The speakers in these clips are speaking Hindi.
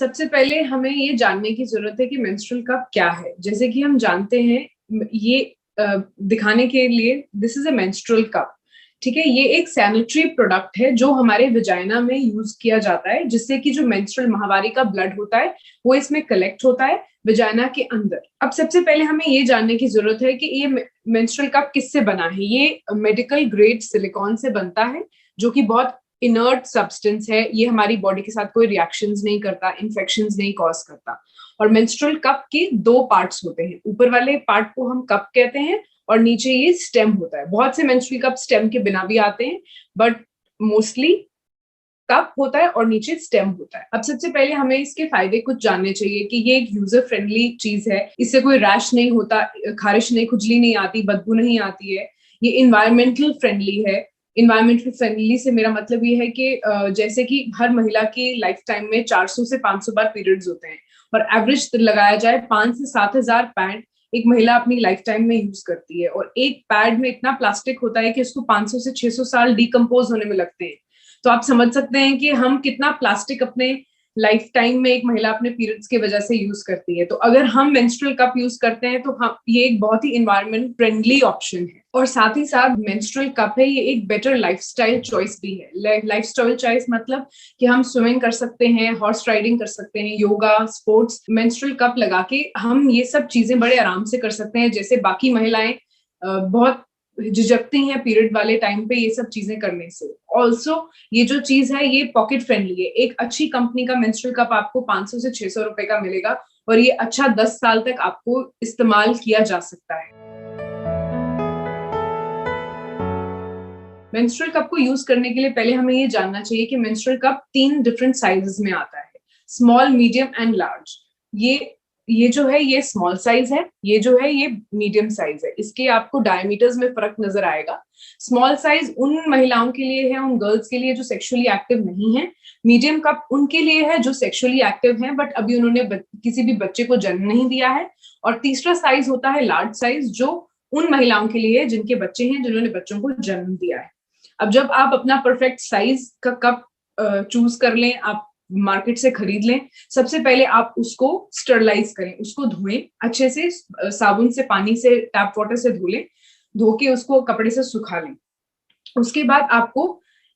सबसे पहले हमें ये जानने की जरूरत है कि मेंस्ट्रुअल कप क्या है। जैसे कि हम जानते हैं ये दिखाने के लिए this is a menstrual cup. ठीक है, ये एक सैनिटरी प्रोडक्ट है जो हमारे विजाइना में यूज किया जाता है, जिससे कि जो मेंस्ट्रुअल माहवारी का ब्लड होता है वो इसमें कलेक्ट होता है विजाइना के अंदर। अब सबसे पहले हमें ये जानने की जरूरत है कि ये मेंस्ट्रुअल कप किससे बना है। ये मेडिकल ग्रेड सिलिकॉन से बनता है, जो कि बहुत इनर्ट सब्सटेंस है। ये हमारी बॉडी के साथ कोई रिएक्शंस नहीं करता, इन्फेक्शंस नहीं कॉज करता। और मेंस्ट्रुअल कप के दो पार्ट्स होते हैं। ऊपर वाले पार्ट को हम कप कहते हैं और नीचे ये स्टेम होता है। बहुत से मेंस्ट्रुअल कप स्टेम के बिना भी आते हैं, बट मोस्टली कप होता है और नीचे स्टेम होता है। अब सबसे पहले हमें इसके फायदे कुछ जानने चाहिए कि ये एक यूजर फ्रेंडली चीज है। इससे कोई रैश नहीं होता, खारिश नहीं, खुजली नहीं आती, बदबू नहीं आती है। ये इन्वायरमेंटल फ्रेंडली है। इन्वायरमेंटल फ्रेंडली से मेरा मतलब ये है कि जैसे कि हर महिला की लाइफ टाइम में 400 से 500 बार पीरियड्स होते हैं और एवरेज लगाया जाए 5 से 7,000 पैड एक महिला अपनी लाइफ टाइम में यूज करती है। और एक पैड में इतना प्लास्टिक होता है कि उसको 500 से 600 साल डिकम्पोज होने में लगते हैं। तो आप समझ सकते हैं कि हम कितना प्लास्टिक अपने लाइफ टाइम में एक महिला अपने पीरियड्स की वजह से यूज करती है। तो अगर हम मेंस्ट्रुअल कप यूज करते हैं तो हम ये एक बहुत ही इन्वायरमेंट फ्रेंडली ऑप्शन है। और साथ ही साथ मेंस्ट्रुअल कप है, ये एक बेटर लाइफस्टाइल चॉइस भी है। लाइफस्टाइल चॉइस मतलब कि हम स्विमिंग कर सकते हैं, हॉर्स राइडिंग कर सकते हैं, योगा, स्पोर्ट्स। मेंस्ट्रुअल कप लगा के हम ये सब चीजें बड़े आराम से कर सकते हैं। जैसे बाकी महिलाएं बहुत झिझकती हैं पीरियड वाले टाइम पे ये सब चीजें करने से। ऑल्सो ये जो चीज है ये पॉकेट फ्रेंडली है। एक अच्छी कंपनी का मेंस्ट्रुअल कप आपको 500 से 600 रुपए का मिलेगा और ये अच्छा 10 साल तक आपको इस्तेमाल किया जा सकता है। मेंस्ट्रुअल कप को यूज करने के लिए पहले हमें ये जानना चाहिए कि मेंस्ट्रुअल कप 3 डिफरेंट साइजेस में आता है, स्मॉल, मीडियम एंड लार्ज। ये जो है ये स्मॉल साइज है, ये जो है ये मीडियम साइज है। इसके आपको डायमीटर्स में फर्क नजर आएगा। स्मॉल साइज उन महिलाओं के लिए है, उन गर्ल्स के लिए जो सेक्सुअली एक्टिव नहीं है। मीडियम कप उनके लिए है जो सेक्सुअली एक्टिव है बट अभी उन्होंने किसी भी बच्चे को जन्म नहीं दिया है। और तीसरा साइज होता है लार्ज साइज, जो उन महिलाओं के लिए है जिनके बच्चे हैं, जिन्होंने बच्चों को जन्म दिया है। अब जब आप अपना परफेक्ट साइज का कप चूज कर लें, आप मार्केट से खरीद लें, सबसे पहले आप उसको स्टरलाइज करें, उसको धोएं अच्छे से, साबुन से, पानी से, टैप वाटर से धो लें। धो के उसको कपड़े से सुखा लें। उसके बाद आपको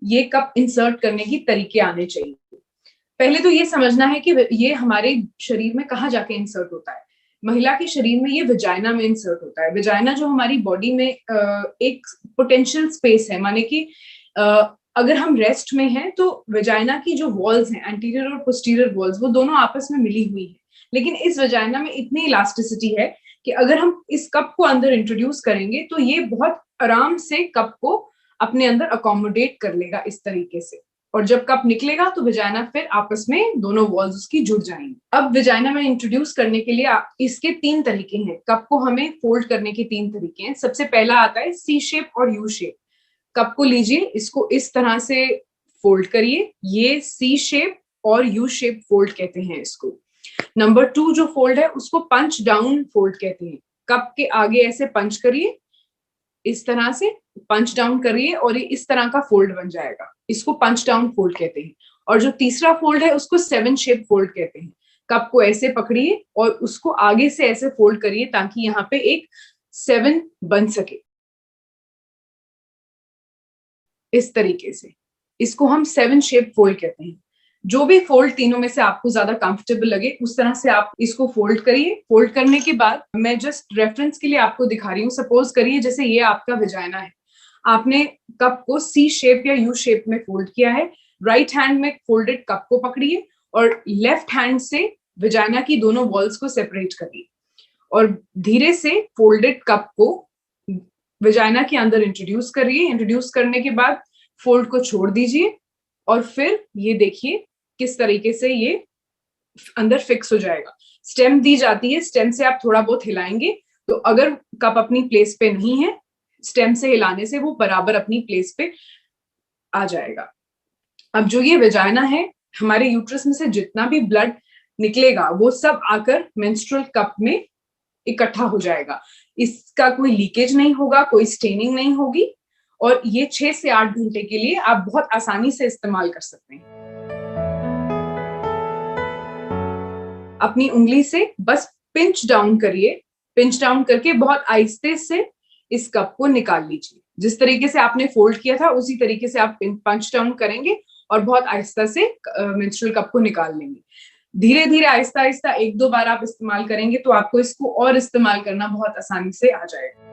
ये कप इंसर्ट करने की तरीके आने चाहिए। पहले तो ये समझना है कि ये हमारे शरीर में कहाँ जाके इंसर्ट होता है। महिला के शरीर में ये विजाइना में इंसर्ट होता है। विजाइना जो हमारी बॉडी में एक पोटेंशियल स्पेस है, माने कि अगर हम रेस्ट में हैं तो विजाइना की जो वॉल्स हैं, एंटीरियर और पोस्टीरियर वॉल्स, वो दोनों आपस में मिली हुई है। लेकिन इस विजाइना में इतनी इलास्टिसिटी है कि अगर हम इस कप को अंदर इंट्रोड्यूस करेंगे तो ये बहुत आराम से कप को अपने अंदर अकोमोडेट कर लेगा इस तरीके से। और जब कप निकलेगा तो विजाइना फिर आपस में दोनों वॉल्स उसकी जुड़ जाएंगी। अब विजाइना में इंट्रोड्यूस करने के लिए इसके 3 तरीके हैं। कप को हमें फोल्ड करने के 3 तरीके हैं। सबसे पहला आता है सी शेप और यू शेप। कप को लीजिए, इसको इस तरह से फोल्ड करिए, ये सी शेप और यू शेप फोल्ड कहते हैं इसको। नंबर 2 जो फोल्ड है उसको पंच डाउन फोल्ड कहते हैं। कप के आगे ऐसे पंच करिए, इस तरह से पंच डाउन करिए और ये इस तरह का फोल्ड बन जाएगा, इसको पंच डाउन फोल्ड कहते हैं। और जो तीसरा फोल्ड है उसको 7 शेप फोल्ड कहते हैं। कप को ऐसे पकड़िए और उसको आगे से ऐसे फोल्ड करिए ताकि यहाँ पे एक 7 बन सके, इस तरीके से। इसको हम 7 शेप फोल्ड कहते हैं। जो भी फोल्ड तीनों में से आपको ज्यादा कंफर्टेबल लगे उस तरह से आप इसको फोल्ड करिए। फोल्ड करने के बाद मैं जस्ट रेफरेंस के लिए आपको दिखा रही हूँ। सपोज करिए जैसे ये आपका विजाइना है, आपने कप को सी शेप या यू शेप में फोल्ड किया है। राइट हैंड में फोल्डेड कप को पकड़िए और लेफ्ट हैंड से विजाइना की दोनों वॉल्स को सेपरेट करिए और धीरे से फोल्डेड कप को विजाइना के अंदर इंट्रोड्यूस करिए। इंट्रोड्यूस करने के बाद फोल्ड को छोड़ दीजिए और फिर ये देखिए किस तरीके से ये अंदर फिक्स हो जाएगा। स्टेम दी जाती है, स्टेम से आप थोड़ा बहुत हिलाएंगे तो अगर कप अपनी प्लेस पे नहीं है, स्टेम से हिलाने से वो बराबर अपनी प्लेस पे आ जाएगा। अब जो ये विजाइना है, हमारे यूट्रस में से जितना भी ब्लड निकलेगा वो सब आकर मेंस्ट्रुअल कप में इकट्ठा हो जाएगा। इसका कोई लीकेज नहीं होगा, कोई स्टेनिंग नहीं होगी और ये 6 से 8 घंटे के लिए आप बहुत आसानी से इस्तेमाल कर सकते हैं। अपनी उंगली से बस पिंच डाउन करिए, पिंच डाउन करके बहुत आहिस्ते से इस कप को निकाल लीजिए। जिस तरीके से आपने फोल्ड किया था उसी तरीके से आप पंच डाउन करेंगे और बहुत आहिस्ता से मेंस्ट्रुअल कप को निकाल लेंगे। धीरे धीरे आहिस्ता आहिस्ता 1-2 बार आप इस्तेमाल करेंगे तो आपको इसको और इस्तेमाल करना बहुत आसानी से आ जाएगा।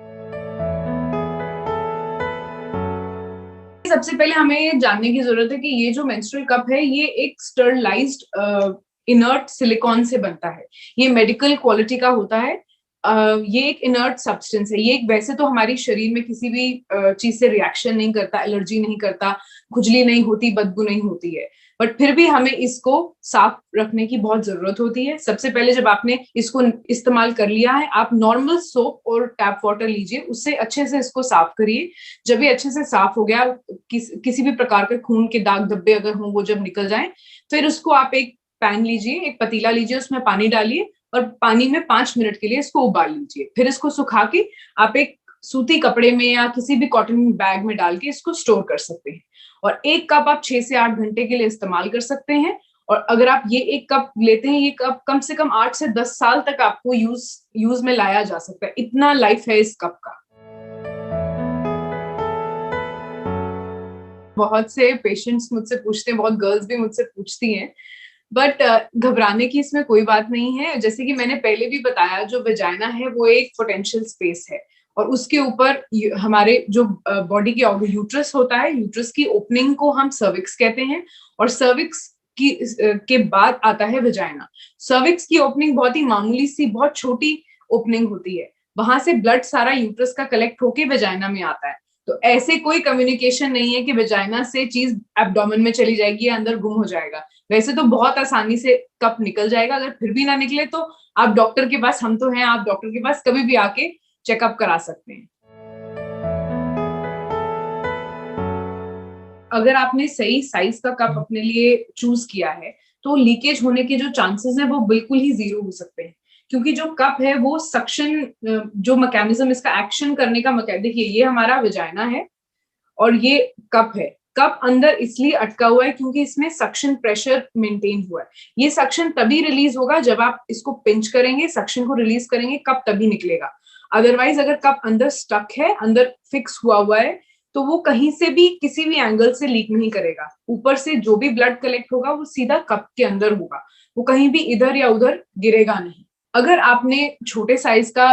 सबसे पहले हमें ये जानने की जरूरत है कि ये जो मेंस्ट्रुअल कप है ये एक स्टरलाइज्ड इनर्ट सिलिकॉन से बनता है। ये मेडिकल क्वालिटी का होता है। ये एक इनर्ट सब्सटेंस है। ये वैसे तो हमारी शरीर में किसी भी चीज से रिएक्शन नहीं करता, एलर्जी नहीं करता, खुजली नहीं होती, बदबू नहीं होती है, बट फिर भी हमें इसको साफ रखने की बहुत जरूरत होती है। सबसे पहले जब आपने इसको इस्तेमाल कर लिया है, आप नॉर्मल सोप और टैप वाटर लीजिए, उससे अच्छे से इसको साफ करिए। जब ये अच्छे से साफ हो गया, किसी भी प्रकार के खून के दाग धब्बे अगर हों वो जब निकल जाए, फिर उसको आप एक पैन लीजिए, एक पतीला लीजिए, उसमें पानी डालिए और पानी में 5 मिनट के लिए इसको उबाल लीजिए। फिर इसको सुखा के आप एक सूती कपड़े में या किसी भी कॉटन बैग में डाल के इसको स्टोर कर सकते हैं। और एक कप आप 6 से 8 घंटे के लिए इस्तेमाल कर सकते हैं। और अगर आप ये एक कप लेते हैं, ये कप कम से कम 8 से 10 साल तक आपको यूज में लाया जा सकता है। इतना लाइफ है इस कप का। बहुत से पेशेंट्स मुझसे पूछते हैं, बहुत गर्ल्स भी मुझसे पूछती हैं, बट घबराने की इसमें कोई बात नहीं है। जैसे कि मैंने पहले भी बताया, जो वेजाइना है वो एक पोटेंशियल स्पेस है और उसके ऊपर हमारे जो बॉडी के यूट्रस होता है, यूट्रस की ओपनिंग को हम सर्विक्स कहते हैं और सर्विक्स की के बाद आता है वेजाइना। सर्विक्स की ओपनिंग बहुत ही मामूली सी, बहुत छोटी ओपनिंग होती है। वहां से ब्लड सारा यूट्रस का कलेक्ट होके वेजाइना में आता है। तो ऐसे कोई कम्युनिकेशन नहीं है कि वेजाइना से चीज एब्डोमेन में चली जाएगी या अंदर गुम हो जाएगा। वैसे तो बहुत आसानी से कप निकल जाएगा। अगर फिर भी ना निकले तो आप डॉक्टर के पास, हम तो हैं, आप डॉक्टर के पास कभी भी आके चेकअप करा सकते हैं। अगर आपने सही साइज का कप अपने लिए चूज किया है तो लीकेज होने के जो चांसेस है वो बिल्कुल ही 0 हो सकते हैं, क्योंकि जो कप है वो सक्शन, जो मैकेनिज्म इसका एक्शन करने का देखिए, ये हमारा वेजाइना है और ये कप है। कप अंदर इसलिए अटका हुआ है क्योंकि इसमें सक्शन प्रेशर मेंटेन हुआ है। ये सक्शन तभी रिलीज होगा जब आप इसको पिंच करेंगे, सक्शन को रिलीज करेंगे, कप तभी निकलेगा। अदरवाइज अगर कप अंदर स्टक है, अंदर फिक्स हुआ है, तो वो कहीं से भी किसी भी एंगल से लीक नहीं करेगा। ऊपर से जो भी ब्लड कलेक्ट होगा वो सीधा कप के अंदर होगा, वो कहीं भी इधर या उधर गिरेगा नहीं। अगर आपने छोटे साइज का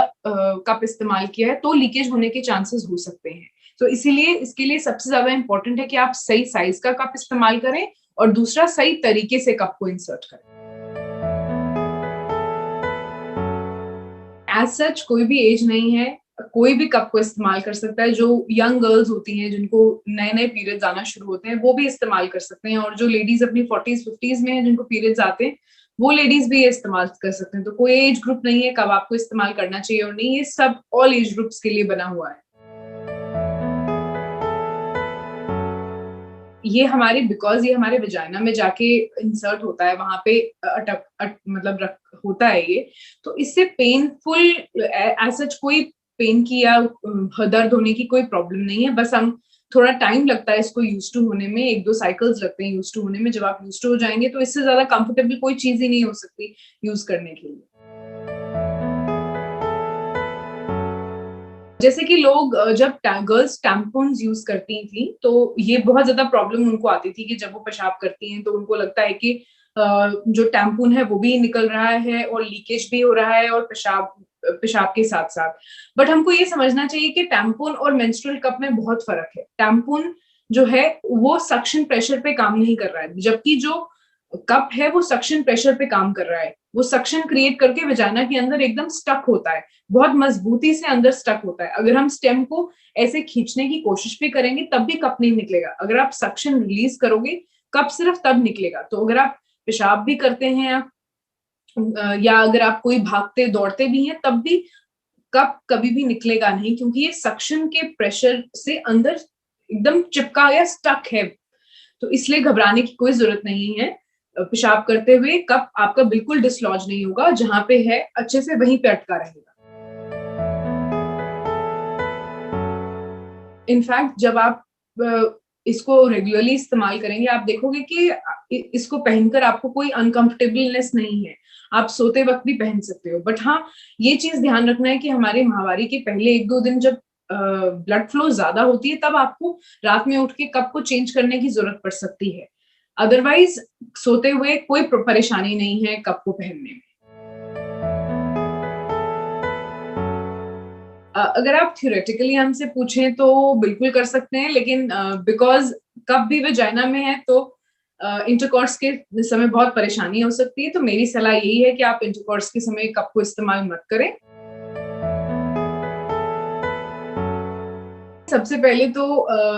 कप इस्तेमाल किया है तो लीकेज होने के चांसेस हो सकते हैं। तो इसीलिए इसके लिए सबसे ज्यादा इंपॉर्टेंट है कि आप सही साइज का कप इस्तेमाल करें और दूसरा सही तरीके से कप को इंसर्ट करें। एज सच कोई भी एज नहीं है, कोई भी कप को इस्तेमाल कर सकता है। जो यंग गर्ल्स होती हैं जिनको नए नए पीरियड्स आना शुरू होते हैं वो भी इस्तेमाल कर सकते हैं, और जो लेडीज अपनी 40s 50s में है जिनको पीरियड्स आते हैं वो लेडीज भी ये इस्तेमाल कर सकते हैं। तो कोई एज ग्रुप नहीं है कब आपको इस्तेमाल करना चाहिए और नहीं, ये सब ऑल एज ग्रुप्स के लिए बना हुआ है। ये हमारे वेजाइना में जाके इंसर्ट होता है, वहां पे होता है ये। तो इससे पेनफुल एज सच कोई पेन की या दर्द होने की कोई प्रॉब्लम नहीं है। बस हम थोड़ा टाइम लगता है इसको यूज टू होने में, 1-2 साइकिल्स लगते हैं यूज टू होने में। जब आप यूज टू हो जाएंगे तो इससे ज्यादा कंफर्टेबल कोई चीज ही नहीं हो सकती यूज करने के लिए। जैसे कि लोग जब गर्ल्स टैम्पून्स यूज करती थी तो ये बहुत ज्यादा प्रॉब्लम उनको आती थी कि जब वो पेशाब करती हैं तो उनको लगता है कि जो टैम्पून है वो भी निकल रहा है और लीकेज भी हो रहा है और पेशाब पेशाब के साथ साथ। बट हमको ये समझना चाहिए कि टैम्पून और मेंस्ट्रुअल कप में बहुत फर्क है। टैम्पून जो है वो सक्शन प्रेशर पे काम नहीं कर रहा है, जबकि जो कप है वो सक्शन प्रेशर पे काम कर रहा है। वो सक्शन क्रिएट करके वजाना के अंदर एकदम स्टक होता है, बहुत मजबूती से अंदर स्टक होता है। अगर हम स्टेम को ऐसे खींचने की कोशिश भी करेंगे तब भी कप नहीं निकलेगा। अगर आप सक्शन रिलीज करोगे कप सिर्फ तब निकलेगा। तो अगर आप पेशाब भी करते हैं या अगर आप कोई भागते दौड़ते भी हैं तब भी कप कभी भी निकलेगा नहीं, क्योंकि ये सक्शन के प्रेशर से अंदर एकदम चिपका या स्टक है। तो इसलिए घबराने की कोई जरूरत नहीं है। पेशाब करते हुए कप आपका बिल्कुल डिसलॉज नहीं होगा, जहां पे है अच्छे से वहीं पे अटका रहेगा। इनफैक्ट जब आप इसको रेगुलरली इस्तेमाल करेंगे, आप देखोगे कि इसको पहनकर आपको कोई अनकंफर्टेबलनेस नहीं है, आप सोते वक्त भी पहन सकते हो। बट हाँ, ये चीज ध्यान रखना है कि हमारे माहवारी के पहले 1-2 दिन जब ब्लड फ्लो ज्यादा होती है, तब आपको रात में उठ के कप को चेंज करने की जरूरत पड़ सकती है। अदरवाइज सोते हुए कोई परेशानी नहीं है कप को पहनने में। अगर आप थ्योरेटिकली हमसे पूछें तो बिल्कुल कर सकते हैं, लेकिन बिकॉज कप भी वजाइना में है तो इंटरकॉर्स के समय बहुत परेशानी हो सकती है। तो मेरी सलाह यही है कि आप इंटरकॉर्स के समय कप को इस्तेमाल मत करें। सबसे पहले तो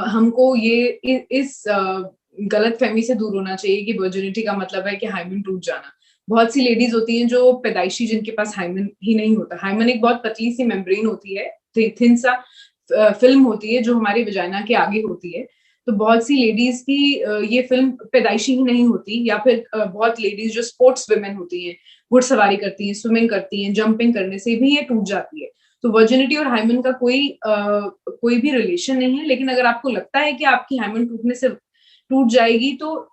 हमको इस गलत फहमी से दूर होना चाहिए कि वर्जिनिटी का मतलब है कि हाइमन टूट जाना। बहुत सी लेडीज होती हैं जो पैदाइशी, जिनके पास हाइमन ही नहीं होता। हाइमन एक बहुत पतली सी मेम्ब्रेन होती है, थिन सा फिल्म होती है जो हमारी वजाइना के आगे होती है। तो बहुत सी लेडीज की ये फिल्म पैदाइशी ही नहीं होती, या फिर बहुत लेडीज जो स्पोर्ट्स वुमेन होती हैं, घुड़सवारी करती हैं, स्विमिंग करती हैं, जंपिंग करने से भी ये टूट जाती है। तो वर्जिनिटी और हाइमन का कोई भी रिलेशन नहीं है। लेकिन अगर आपको लगता है कि आपकी हाइमन टूटने से टूट जाएगी, तो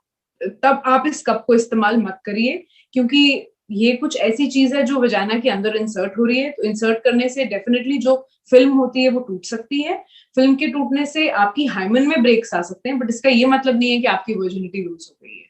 तब आप इस कप को इस्तेमाल मत करिए, क्योंकि ये कुछ ऐसी चीज है जो वजाइना के अंदर इंसर्ट हो रही है। तो इंसर्ट करने से डेफिनेटली जो फिल्म होती है वो टूट सकती है। फिल्म के टूटने से आपकी हाइमन में ब्रेक्स आ सकते हैं, बट इसका ये मतलब नहीं है कि आपकी वर्जिनिटी लूज हो गई है।